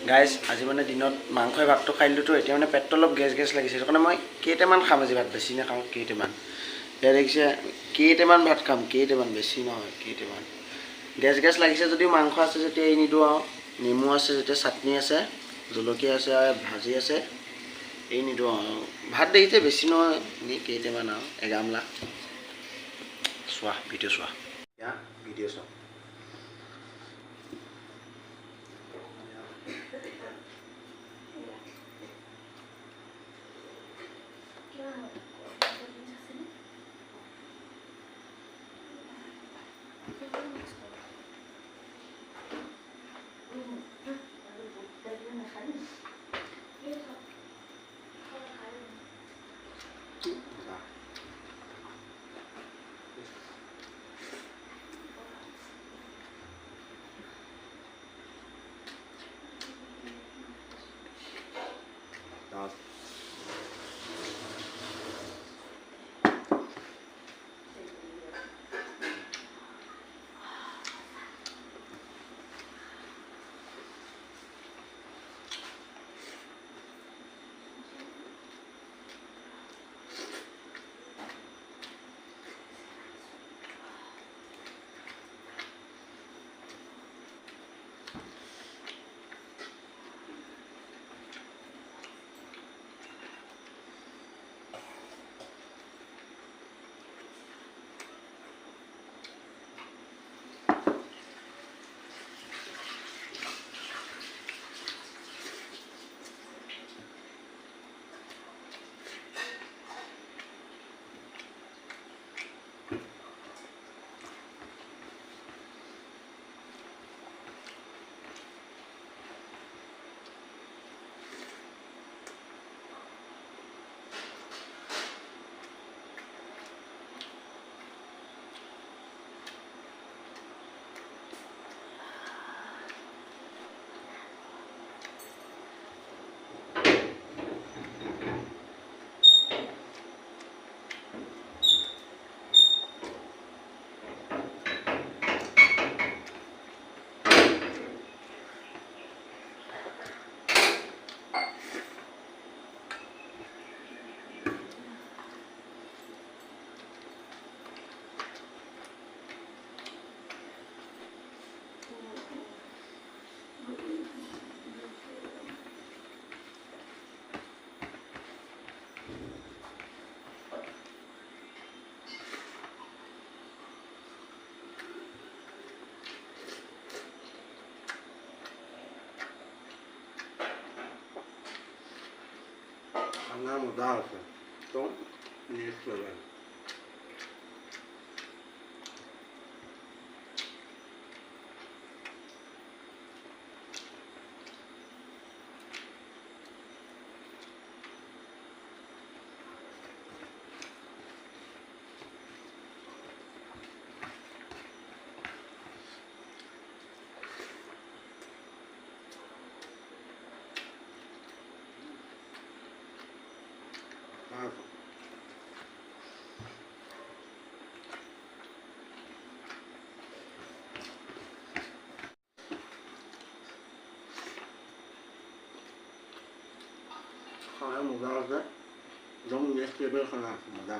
guys আজি মানে দিনত মাংসই ভাতটো খাই দিলোঁতো এতিয়া মানে পেটটো অলপ গেছ লাগিছে সেইটো কাৰণে মই কেইটামান খাম আজি ভাত বেছি নাখাওঁ কেইটামান এতিয়া দেখিছে কেইটামান ভাত খাম কেইটামান বেছি নহয় কেইটামান গেছ লাগিছে যদিও মাংস আছে যেতিয়া এই নিদিওঁ আৰু নেমু আছে যেতিয়া চাটনি আছে জলকীয়া আছে আৰু ভাজি আছে এই নিদিওঁ আৰু ভাত দেখিছে বেছি নহয় এনেই কেইটামান আৰু এগামলা চোৱা ভিডিঅ' চোৱা এতিয়া ভিডিঅ' চাওঁ খানা মজা আছে তো নেক্সট লেভেল খানা মজা আছে একদম নেক্সট লেভেল খানা আছে মজা